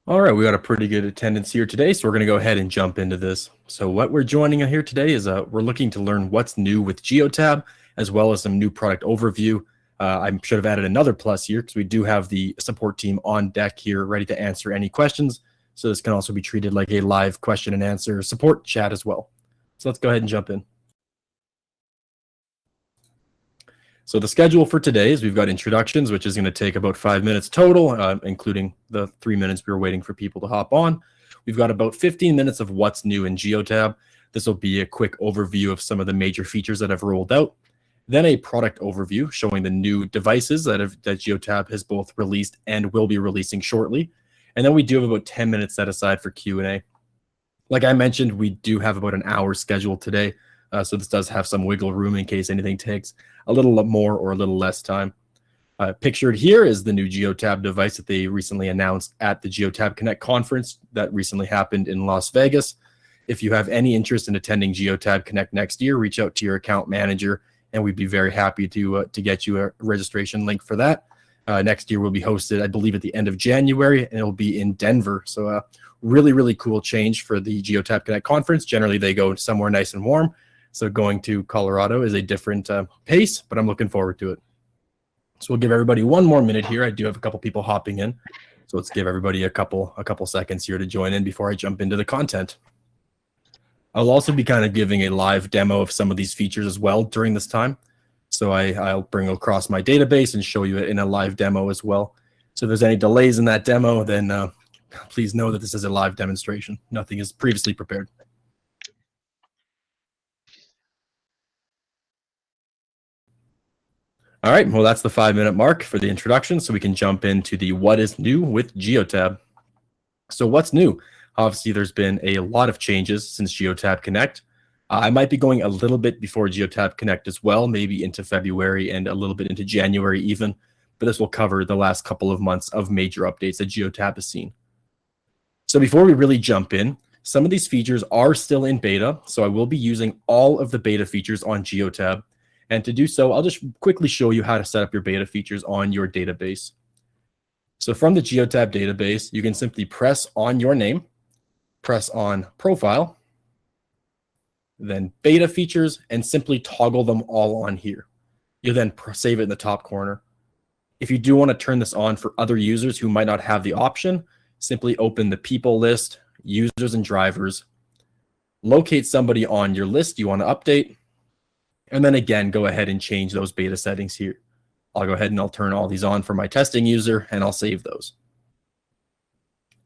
All right, we got a pretty good attendance here today, so we're going to go ahead and jump into this. So what we're joining here today is we're looking to learn what's new with Geotab, as well as some new product overview. I should have added another plus here because we do have the support team on deck here ready to answer any questions. So this can also be treated like a live question and answer support chat as well. So let's go ahead and jump in. So the schedule for today is we've got introductions, which is going to take about 5 minutes total, including the 3 minutes we were waiting for people to hop on. We've got about 15 minutes of what's new in Geotab. This will be a quick overview of some of the major features that have rolled out. Then a product overview showing the new devices that Geotab has both released and will be releasing shortly. And then we do have about 10 minutes set aside for Q&A. Like I mentioned, we do have about an hour scheduled today. So this does have some wiggle room in case anything takes a little more or a little less time. Pictured here is the new Geotab device that they recently announced at the Geotab Connect conference that recently happened in Las Vegas. If you have any interest in attending Geotab Connect next year, reach out to your account manager, and we'd be very happy to get you a registration link for that. Next year will be hosted, I believe, at the end of January, and it'll be in Denver. So really, really cool change for the Geotab Connect conference. Generally, they go somewhere nice and warm. So going to Colorado is a different pace, but I'm looking forward to it. So we'll give everybody one more minute here. I do have a couple people hopping in. So let's give everybody a couple seconds here to join in before I jump into the content. I'll also be kind of giving a live demo of some of these features as well during this time. So I'll bring across my database and show you it in a live demo as well. So if there's any delays in that demo, then please know that this is a live demonstration. Nothing is previously prepared. All right, well, that's the 5-minute mark for the introduction, so we can jump into the what is new with Geotab. So what's new? Obviously, there's been a lot of changes since Geotab Connect. I might be going a little bit before Geotab Connect as well, maybe into February and a little bit into January even, but this will cover the last couple of months of major updates that Geotab has seen. So before we really jump in, some of these features are still in beta, so I will be using all of the beta features on Geotab. And to do so, I'll just quickly show you how to set up your beta features on your database. So from the Geotab database, you can simply press on your name, press on profile, then beta features, and simply toggle them all on here. You'll then save it in the top corner. If you do want to turn this on for other users who might not have the option, simply open the people list, users and drivers, locate somebody on your list you want to update, and then again, go ahead and change those beta settings here. I'll go ahead and I'll turn all these on for my testing user, and I'll save those.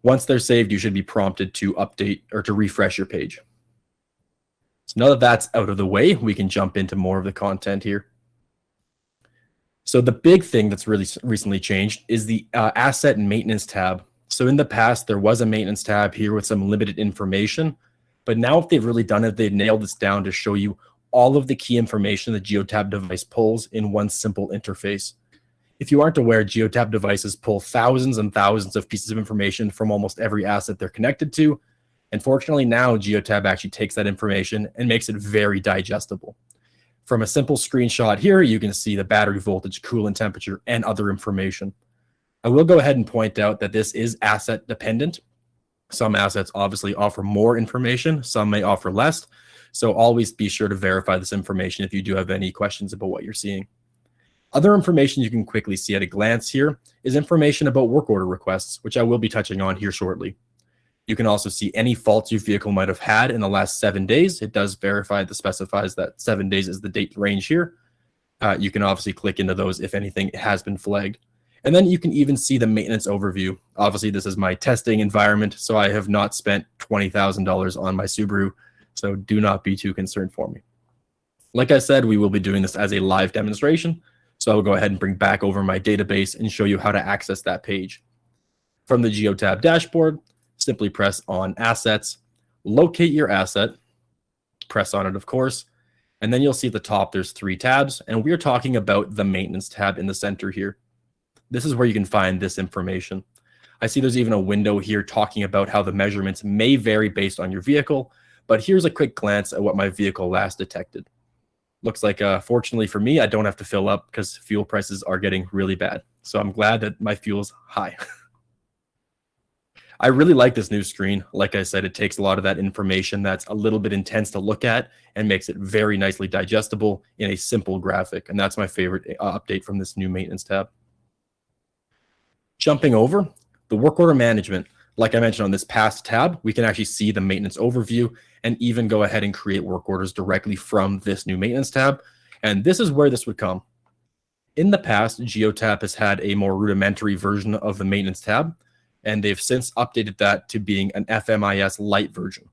Once they're saved, you should be prompted to update or to refresh your page. So now that that's out of the way, we can jump into more of the content here. So the big thing that's really recently changed is the asset and maintenance tab. So in the past, there was a maintenance tab here with some limited information, but now if they've really done it, they've nailed this down to show you all of the key information the Geotab device pulls in one simple interface. If you aren't aware, Geotab devices pull thousands and thousands of pieces of information from almost every asset they're connected to. And fortunately now, Geotab actually takes that information and makes it very digestible. From a simple screenshot here, you can see the battery voltage, coolant temperature, and other information. I will go ahead and point out that this is asset dependent. Some assets obviously offer more information, some may offer less. So always be sure to verify this information if you do have any questions about what you're seeing. Other information you can quickly see at a glance here is information about work order requests, which I will be touching on here shortly. You can also see any faults your vehicle might have had in the last 7 days. It does verify that specifies that 7 days is the date range here. You can obviously click into those if anything has been flagged. And then you can even see the maintenance overview. Obviously, this is my testing environment, so I have not spent $20,000 on my Subaru. So do not be too concerned for me. Like I said, we will be doing this as a live demonstration. So I will go ahead and bring back over my database and show you how to access that page. From the Geotab dashboard, simply press on Assets, locate your asset, press on it, of course, and then you'll see at the top there's 3 tabs, and we're talking about the Maintenance tab in the center here. This is where you can find this information. I see there's even a window here talking about how the measurements may vary based on your vehicle, but here's a quick glance at what my vehicle last detected. Looks like, fortunately for me, I don't have to fill up because fuel prices are getting really bad. So I'm glad that my fuel's high. I really like this new screen. Like I said, it takes a lot of that information that's a little bit intense to look at and makes it very nicely digestible in a simple graphic. And that's my favorite update from this new maintenance tab. Jumping over, the work order management. Like I mentioned on this past tab, we can actually see the maintenance overview and even go ahead and create work orders directly from this new maintenance tab. And this is where this would come. In the past, Geotab has had a more rudimentary version of the maintenance tab, and they've since updated that to being an FMIS Lite version.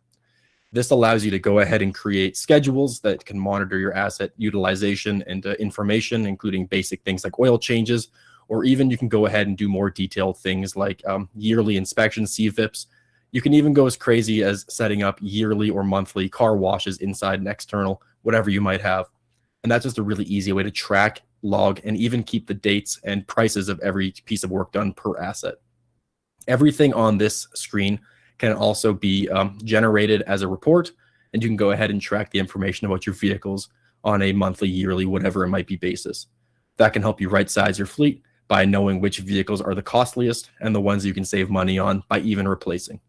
This allows you to go ahead and create schedules that can monitor your asset utilization and information, including basic things like oil changes, or even you can go ahead and do more detailed things like yearly inspection CVIPs. You can even go as crazy as setting up yearly or monthly car washes inside and external, whatever you might have. And that's just a really easy way to track, log, and even keep the dates and prices of every piece of work done per asset. Everything on this screen can also be generated as a report, and you can go ahead and track the information about your vehicles on a monthly, yearly, whatever it might be basis. That can help you right size your fleet by knowing which vehicles are the costliest and the ones you can save money on by even replacing.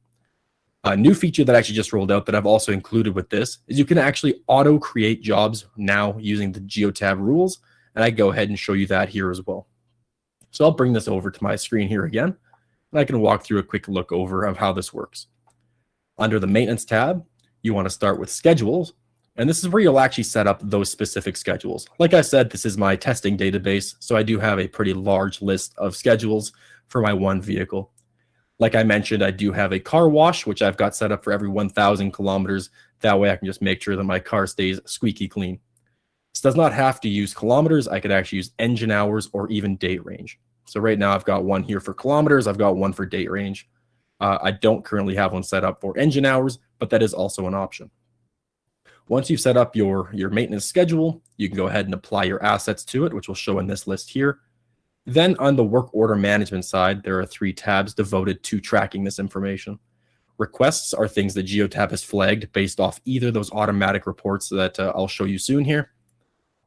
A new feature that actually just rolled out that I've also included with this is you can actually auto create jobs now using the Geotab rules, and I go ahead and show you that here as well. So I'll bring this over to my screen here again, and I can walk through a quick look over of how this works. Under the maintenance tab, you want to start with schedules, and this is where you'll actually set up those specific schedules. Like I said, this is my testing database, so I do have a pretty large list of schedules for my one vehicle. Like I mentioned, I do have a car wash, which I've got set up for every 1,000 kilometers. That way I can just make sure that my car stays squeaky clean. This does not have to use kilometers. I could actually use engine hours or even date range. So right now I've got one here for kilometers. I've got one for date range. I don't currently have one set up for engine hours, but that is also an option. Once you've set up your maintenance schedule, you can go ahead and apply your assets to it, which will show in this list here. Then on the work order management side, there are 3 tabs devoted to tracking this information. Requests are things that Geotab has flagged based off either those automatic reports that I'll show you soon here,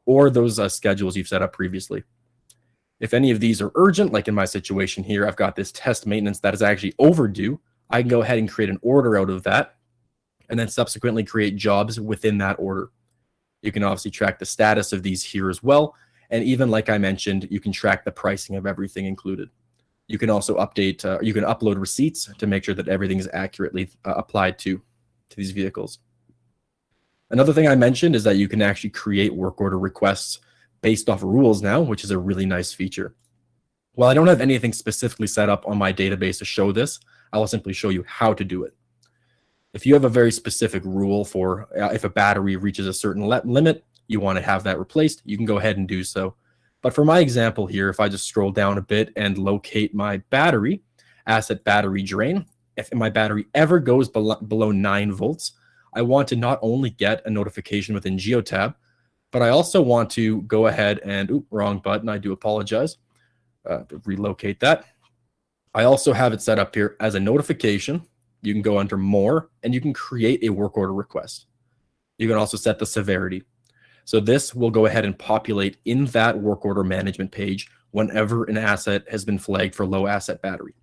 or those schedules you've set up previously. If any of these are urgent, like in my situation here, I've got this test maintenance that is actually overdue, I can go ahead and create an order out of that, and then subsequently create jobs within that order. You can obviously track the status of these here as well. And even like I mentioned, you can track the pricing of everything included. You can also update, you can upload receipts to make sure that everything is accurately applied to these vehicles. Another thing I mentioned is that you can actually create work order requests based off rules now, which is a really nice feature. While I don't have anything specifically set up on my database to show this, I will simply show you how to do it. If you have a very specific rule for if a battery reaches a certain limit, you want to have that replaced, you can go ahead and do so. But for my example here, if I just scroll down a bit and locate my battery, asset battery drain, if my battery ever goes below 9 volts, I want to not only get a notification within Geotab, but I also want to go ahead and, wrong button, I do apologize, relocate that. I also have it set up here as a notification. You can go under more and you can create a work order request. You can also set the severity. So this will go ahead and populate in that work order management page whenever an asset has been flagged for low asset battery,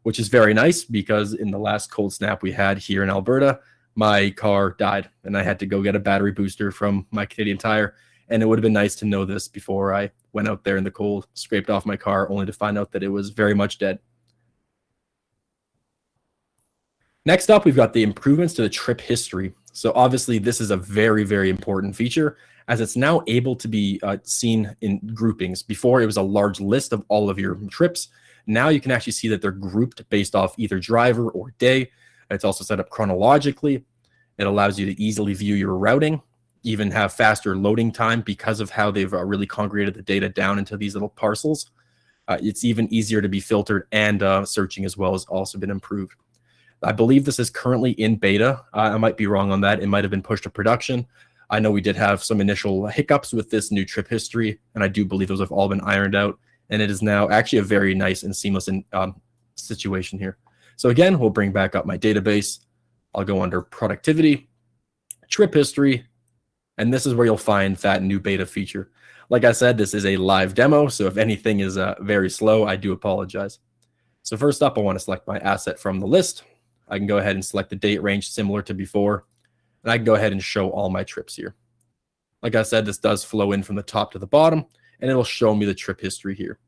which is very nice because in the last cold snap we had here in Alberta, my car died and I had to go get a battery booster from my Canadian Tire. And it would have been nice to know this before I went out there in the cold, scraped off my car, only to find out that it was very much dead. Next up, we've got the improvements to the trip history. So obviously this is a very, very important feature as it's now able to be seen in groupings. Before it was a large list of all of your trips. Now you can actually see that they're grouped based off either driver or day. It's also set up chronologically. It allows you to easily view your routing, even have faster loading time because of how they've really congregated the data down into these little parcels. It's even easier to be filtered, and searching as well has also been improved. I believe this is currently in beta. I might be wrong on that. It might have been pushed to production. I know we did have some initial hiccups with this new trip history, and I do believe those have all been ironed out. And it is now actually a very nice and seamless situation here. So again, we'll bring back up my database. I'll go under productivity, trip history, and this is where you'll find that new beta feature. Like I said, this is a live demo, so if anything is very slow, I do apologize. So first up, I want to select my asset from the list. I can go ahead and select the date range similar to before, and I can go ahead and show all my trips here. Like I said, this does flow in from the top to the bottom, and it'll show me the trip history here.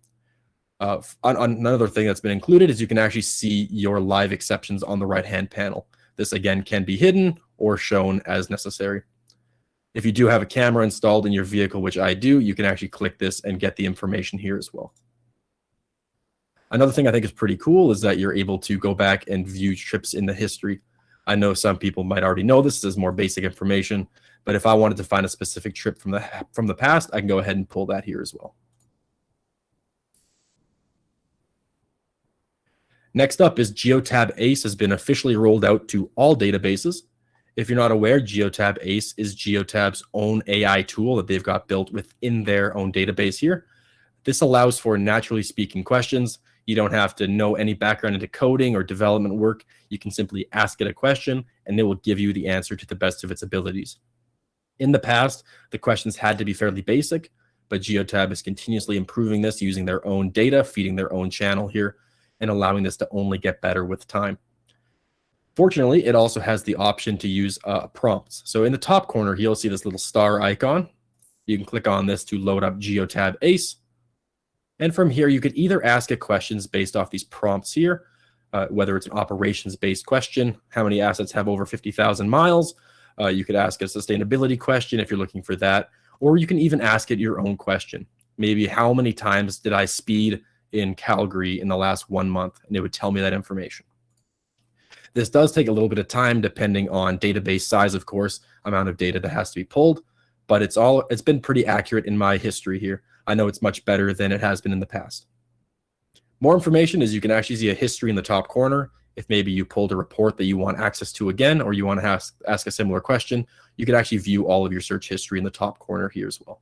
Another thing that's been included is you can actually see your live exceptions on the right-hand panel. This, again, can be hidden or shown as necessary. If you do have a camera installed in your vehicle, which I do, you can actually click this and get the information here as well. Another thing I think is pretty cool is that you're able to go back and view trips in the history. I know some people might already know this is more basic information, but if I wanted to find a specific trip from the past, I can go ahead and pull that here as well. Next up is Geotab Ace has been officially rolled out to all databases. If you're not aware, Geotab Ace is Geotab's own AI tool that they've got built within their own database here. This allows for naturally speaking questions. You don't have to know any background into coding or development work. You can simply ask it a question, and it will give you the answer to the best of its abilities. In the past, the questions had to be fairly basic, but Geotab is continuously improving this using their own data, feeding their own channel here, and allowing this to only get better with time. Fortunately, it also has the option to use prompts. So in the top corner, you'll see this little star icon. You can click on this to load up Geotab Ace. And from here, you could either ask it questions based off these prompts here, whether it's an operations-based question, how many assets have over 50,000 miles. You could ask a sustainability question if you're looking for that, or you can even ask it your own question. Maybe how many times did I speed in Calgary in the last 1 month, and it would tell me that information. This does take a little bit of time depending on database size, of course, amount of data that has to be pulled, but it's been pretty accurate in my history here. I know it's much better than it has been in the past. More information is you can actually see a history in the top corner. If maybe you pulled a report that you want access to again, or you want to ask a similar question, you can actually view all of your search history in the top corner here as well.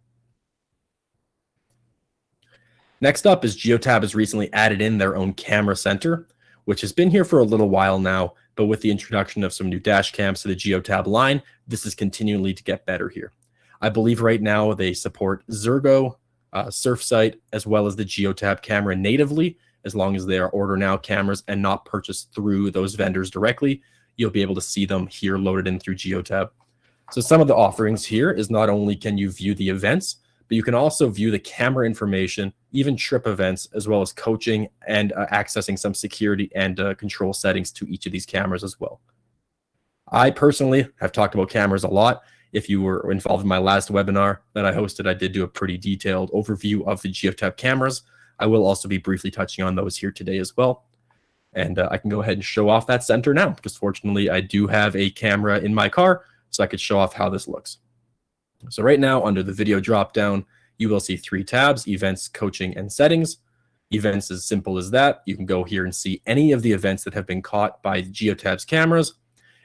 Next up is Geotab has recently added in their own camera center, which has been here for a little while now, but with the introduction of some new dash cams to the Geotab line, this is continually to get better here. I believe right now they support Zergo, Surfsight, as well as the Geotab camera natively. As long as they are order now cameras and not purchased through those vendors directly, you'll be able to see them here loaded in through Geotab. So some of the offerings here is not only can you view the events, but you can also view the camera information, even trip events, as well as coaching and accessing some security and control settings to each of these cameras as well. I personally have talked about cameras a lot. If you were involved in my last webinar that I hosted, I did do a pretty detailed overview of the Geotab cameras. I will also be briefly touching on those here today as well. And I can go ahead and show off that center now, because fortunately I do have a camera in my car, so I could show off how this looks. So right now, under the video dropdown, you will see 3 tabs: events, coaching, and settings. Events is simple as that. You can go here and see any of the events that have been caught by Geotab's cameras.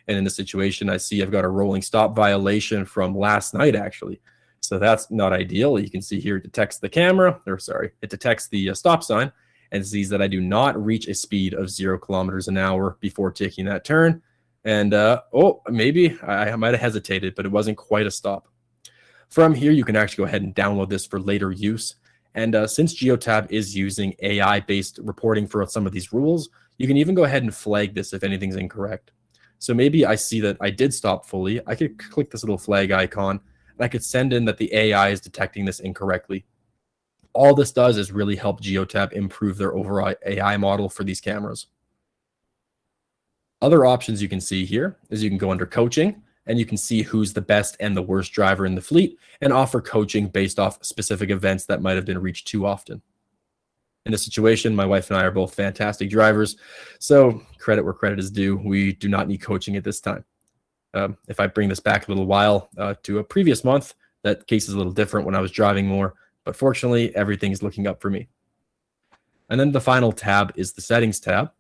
And in this situation, I see I've got a rolling stop violation from last night, actually. So that's not ideal. You can see here it detects the camera, or sorry, it detects the stop sign and sees that I do not reach a speed of 0 kilometers an hour before taking that turn. And oh, maybe I might have hesitated, but it wasn't quite a stop. From here, you can actually go ahead and download this for later use. And since Geotab is using AI-based reporting for some of these rules, you can even go ahead and flag this if anything's incorrect. So maybe I see that I did stop fully. I could click this little flag icon, and I could send in that the AI is detecting this incorrectly. All this does is really help Geotab improve their overall AI model for these cameras. Other options you can see here is you can go under coaching, and you can see who's the best and the worst driver in the fleet and offer coaching based off specific events that might have been reached too often. In this situation, my wife and I are both fantastic drivers, so credit where credit is due. We do not need coaching at this time. If I bring this back a little while to a previous month, that case is a little different when I was driving more, but fortunately, everything is looking up for me. And then the final tab is the settings tab.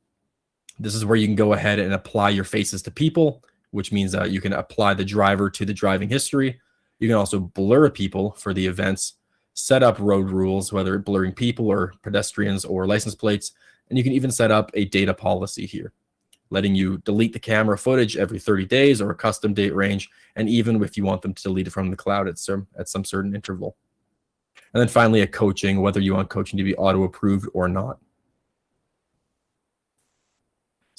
This is where you can go ahead and apply your faces to people, which means you can apply the driver to the driving history. You can also blur people for the events, set up road rules, whether blurring people or pedestrians or license plates, and you can even set up a data policy here, letting you delete the camera footage every 30 days or a custom date range, and even if you want them to delete it from the cloud at some certain interval. And then finally, a coaching, whether you want coaching to be auto-approved or not.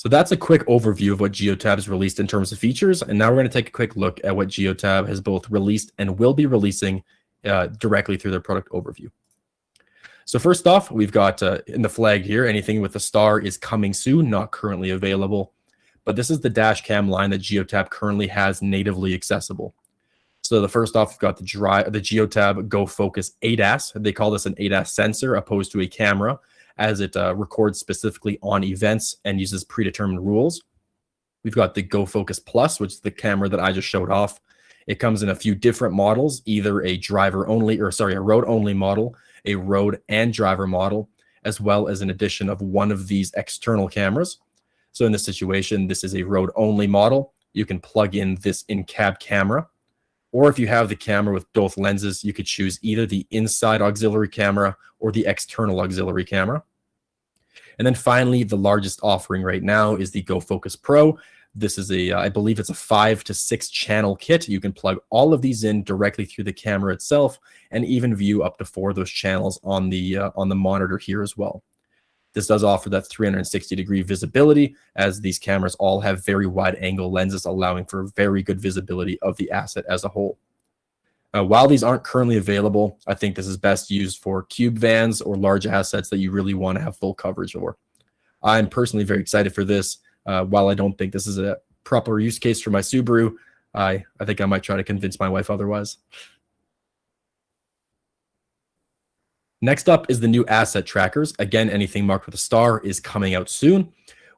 So that's a quick overview of what Geotab has released in terms of features. And now we're going to take a quick look at what Geotab has both released and will be releasing directly through their product overview. So first off, we've got in the flag here, anything with the star is coming soon, not currently available. But this is the dash cam line that Geotab currently has natively accessible. So the first off, we've got the Geotab Go Focus ADAS. They call this an ADAS sensor opposed to a camera, as it records specifically on events and uses predetermined rules. We've got the Go Focus Plus, which is the camera that I just showed off. It comes in a few different models, either a road-only model, a road and driver model, as well as an addition of one of these external cameras. So in this situation, this is a road-only model. You can plug in this in-cab camera. Or if you have the camera with both lenses, you could choose either the inside auxiliary camera or the external auxiliary camera. And then finally, the largest offering right now is the Go Focus Pro. This is I believe it's a 5 to 6 channel kit. You can plug all of these in directly through the camera itself and even view up to 4 of those channels on the monitor here as well. This does offer that 360-degree visibility, as these cameras all have very wide angle lenses, allowing for very good visibility of the asset as a whole. While these aren't currently available, I think this is best used for cube vans or large assets that you really want to have full coverage for. I'm personally very excited for this. While I don't think this is a proper use case for my Subaru, I think I might try to convince my wife otherwise. Next up is the new asset trackers. Again, anything marked with a star is coming out soon.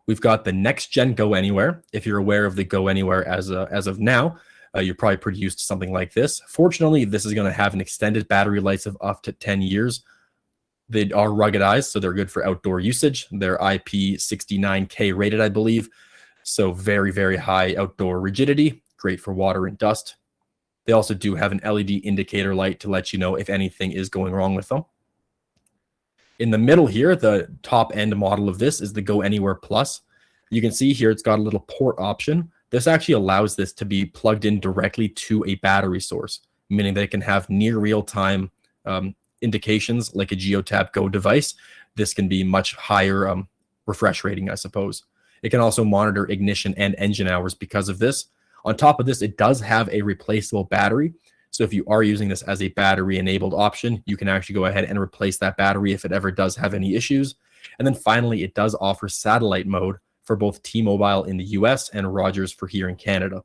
We've got the next gen Go Anywhere. If you're aware of the Go Anywhere as of now, you're probably pretty used to something like this. Fortunately, this is going to have an extended battery life of up to 10 years. They are ruggedized, so they're good for outdoor usage. They're IP69K rated, I believe. So very, very high outdoor rigidity, great for water and dust. They also do have an LED indicator light to let you know if anything is going wrong with them. In the middle here, the top end model of this is the Go Anywhere Plus. You can see here it's got a little port option. This actually allows this to be plugged in directly to a battery source, meaning that it can have near real-time indications like a Geotab Go device. This can be much higher refresh rating, I suppose. It can also monitor ignition and engine hours because of this. On top of this, it does have a replaceable battery. So if you are using this as a battery-enabled option, you can actually go ahead and replace that battery if it ever does have any issues. And then finally, it does offer satellite mode for both T-Mobile in the US and Rogers for here in Canada.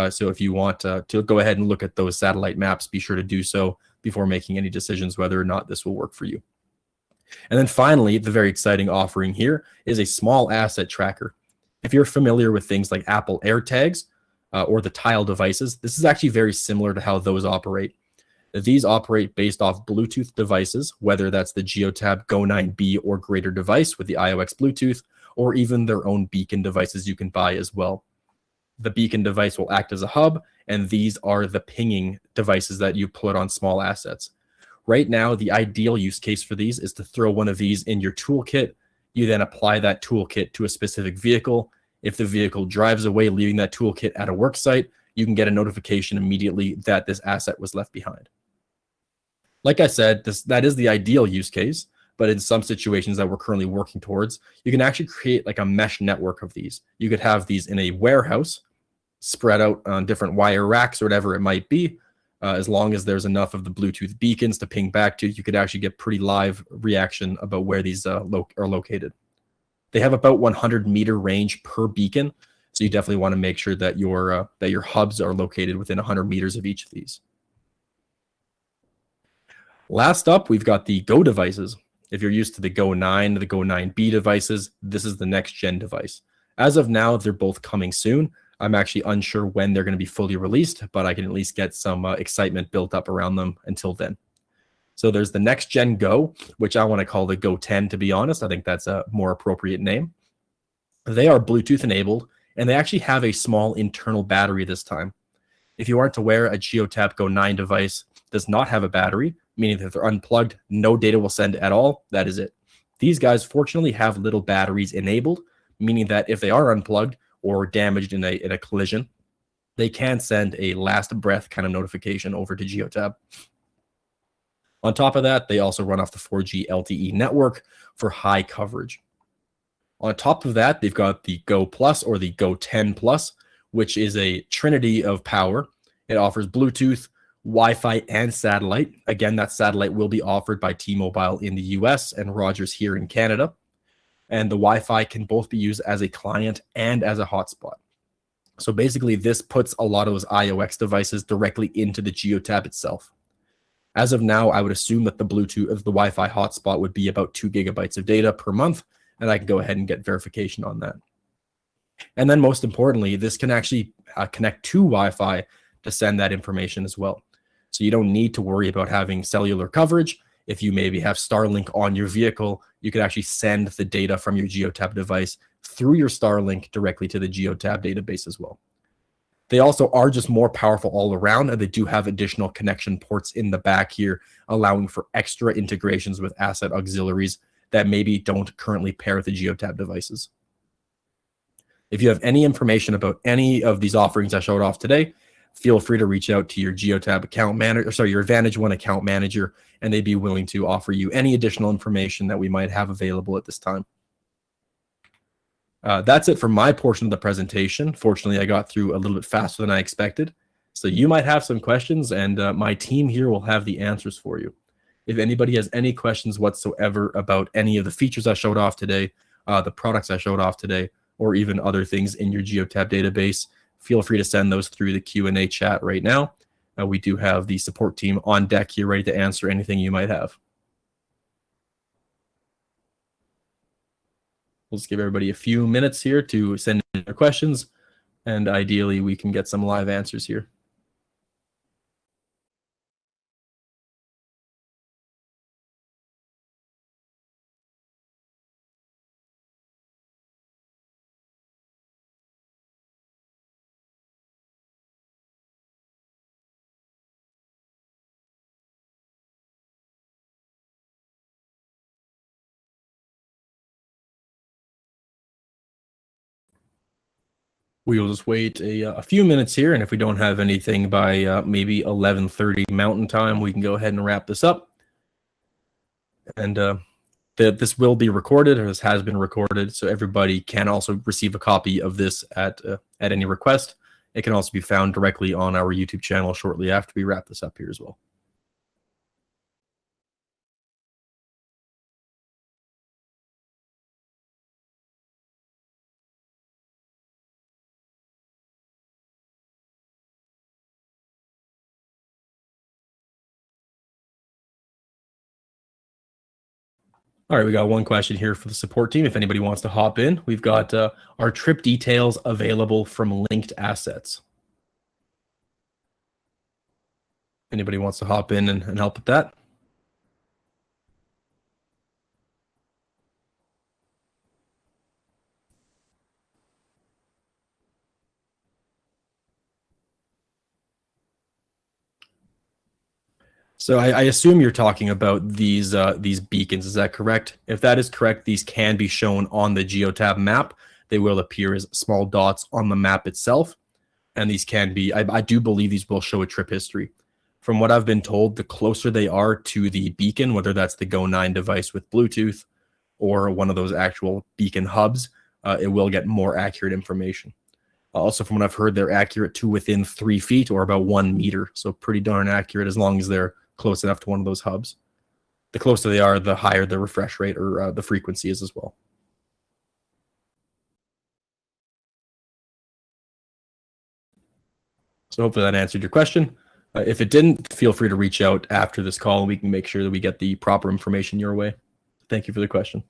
So if you want to go ahead and look at those satellite maps, be sure to do so before making any decisions whether or not this will work for you. And then finally, the very exciting offering here is a small asset tracker. If you're familiar with things like Apple AirTags or the Tile devices, this is actually very similar to how those operate. These operate based off Bluetooth devices, whether that's the Geotab Go 9B or greater device with the iOX Bluetooth, or even their own beacon devices you can buy as well. The beacon device will act as a hub, and these are the pinging devices that you put on small assets. Right now, the ideal use case for these is to throw one of these in your toolkit. You then apply that toolkit to a specific vehicle. If the vehicle drives away, leaving that toolkit at a work site, you can get a notification immediately that this asset was left behind. Like I said, that is the ideal use case, but in some situations that we're currently working towards, you can actually create like a mesh network of these. You could have these in a warehouse, spread out on different wire racks or whatever it might be. As long as there's enough of the Bluetooth beacons to ping back to, you could actually get pretty live reaction about where these are located. They have about 100-meter range per beacon, so you definitely want to make sure that your hubs are located within 100 meters of each of these. Last up, we've got the Go devices. If you're used to the Go 9, the Go 9B devices, this is the next gen device. As of now, they're both coming soon. I'm actually unsure when they're going to be fully released, but I can at least get some excitement built up around them until then. So there's the next gen Go, which I want to call the Go 10, to be honest. I think that's a more appropriate name. They are Bluetooth enabled, and they actually have a small internal battery this time. If you aren't aware, a Geotab Go 9 device does not have a battery, meaning that if they're unplugged, no data will send at all. That is it. These guys fortunately have little batteries enabled, meaning that if they are unplugged or damaged in a collision, they can send a last breath kind of notification over to Geotab. On top of that, they also run off the 4G LTE network for high coverage. On top of that, they've got the Go Plus or the Go 10 Plus, which is a trinity of power. It offers Bluetooth, Wi-Fi, and satellite. Again, that satellite will be offered by T-Mobile in the US and Rogers here in Canada. And the Wi-Fi can both be used as a client and as a hotspot. So basically, this puts a lot of those IOX devices directly into the Geotab itself. As of now, I would assume that the Bluetooth of the Wi-Fi hotspot would be about 2 gigabytes of data per month, and I can go ahead and get verification on that. And then most importantly, this can actually connect to Wi-Fi to send that information as well. So you don't need to worry about having cellular coverage. If you maybe have Starlink on your vehicle, you could actually send the data from your Geotab device through your Starlink directly to the Geotab database as well. They also are just more powerful all around, and they do have additional connection ports in the back here, allowing for extra integrations with asset auxiliaries that maybe don't currently pair with the Geotab devices. If you have any information about any of these offerings I showed off today, feel free to reach out to your Geotab account manager, your AdvantageOne account manager, and they'd be willing to offer you any additional information that we might have available at this time. That's it for my portion of the presentation. Fortunately, I got through a little bit faster than I expected. So you might have some questions, and my team here will have the answers for you. If anybody has any questions whatsoever about any of the features I showed off today, the products I showed off today, or even other things in your Geotab database, feel free to send those through the Q&A chat right now. We do have the support team on deck here ready to answer anything you might have. We'll just give everybody a few minutes here to send in their questions, and ideally we can get some live answers here. We will just wait a few minutes here, and if we don't have anything by maybe 11:30 Mountain Time, we can go ahead and wrap this up. And this will be recorded, or this has been recorded, so everybody can also receive a copy of this at any request. It can also be found directly on our YouTube channel shortly after we wrap this up here as well. All right, we got one question here for the support team. If anybody wants to hop in, we've got our trip details available from linked assets. Anybody wants to hop in and help with that? So I assume you're talking about these beacons. Is that correct? If that is correct, these can be shown on the Geotab map. They will appear as small dots on the map itself, and these can be. I do believe these will show a trip history. From what I've been told, the closer they are to the beacon, whether that's the Go 9 device with Bluetooth or one of those actual beacon hubs, it will get more accurate information. Also, from what I've heard, they're accurate to within 3 feet or about 1 meter. So pretty darn accurate as long as they're close enough to one of those hubs. The closer they are, the higher the refresh rate or the frequency is as well. So hopefully that answered your question. If it didn't, feel free to reach out after this call and we can make sure that we get the proper information your way. Thank you for the question.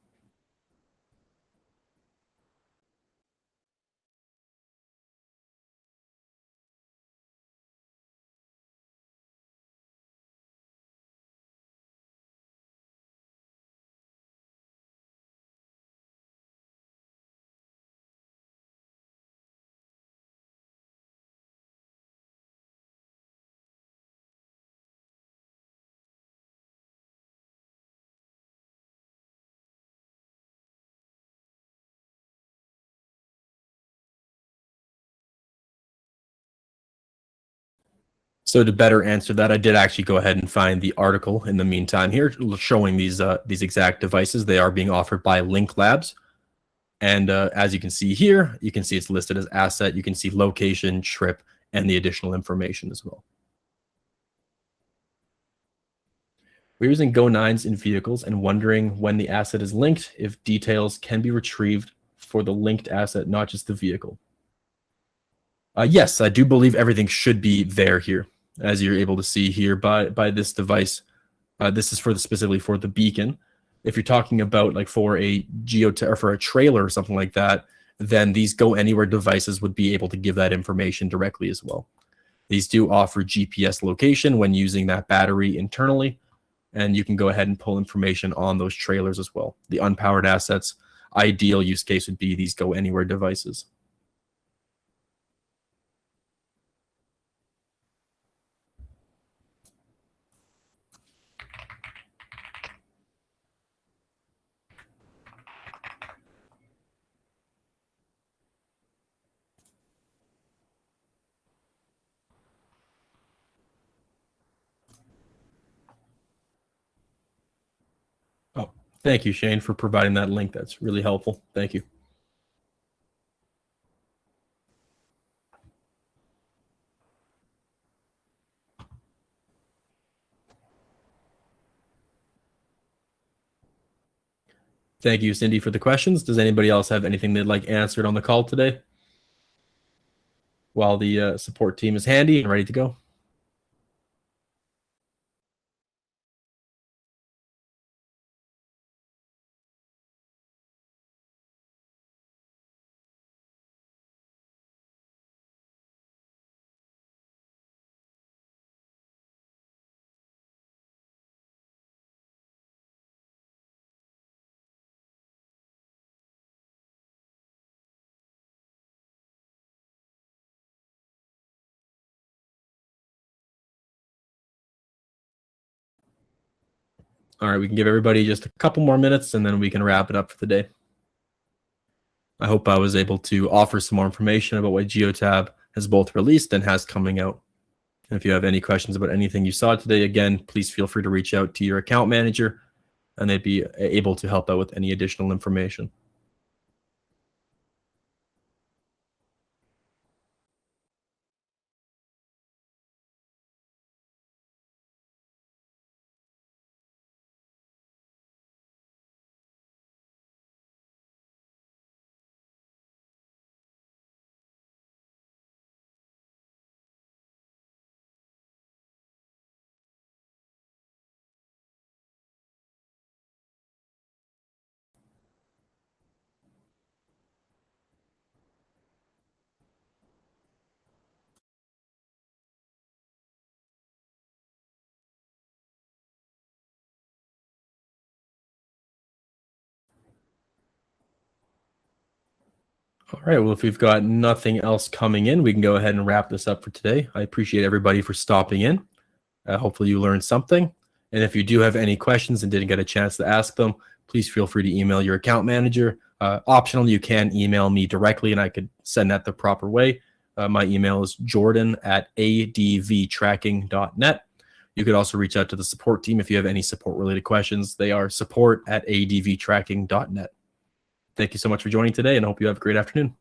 So to better answer that, I did actually go ahead and find the article in the meantime here showing these exact devices. They are being offered by Link Labs. And as you can see here, you can see it's listed as asset. You can see location, trip, and the additional information as well. We're using Go9s in vehicles and wondering when the asset is linked, if details can be retrieved for the linked asset, not just the vehicle. Yes, I do believe everything should be there here, as you're able to see here by this device. This is specifically for the beacon. If you're talking about like for a Geotab or for a trailer or something like that, then these Go Anywhere devices would be able to give that information directly as well. These do offer GPS location when using that battery internally, and you can go ahead and pull information on those trailers as well. The unpowered assets, ideal use case would be these Go Anywhere devices. Oh, thank you, Shane, for providing that link. That's really helpful. Thank you. Thank you, Cindy, for the questions. Does anybody else have anything they'd like answered on the call today? While the support team is handy and ready to go. All right, we can give everybody just a couple more minutes and then we can wrap it up for the day. I hope I was able to offer some more information about what Geotab has both released and has coming out. And if you have any questions about anything you saw today, again, please feel free to reach out to your account manager and they'd be able to help out with any additional information. All right, well, if we've got nothing else coming in, we can go ahead and wrap this up for today. I appreciate everybody for stopping in. Hopefully you learned something. And if you do have any questions and didn't get a chance to ask them, please feel free to email your account manager. Optional, you can email me directly and I could send that the proper way. My email is jordan@advtracking.net. You could also reach out to the support team if you have any support-related questions. They are support@advtracking.net. Thank you so much for joining today, and I hope you have a great afternoon.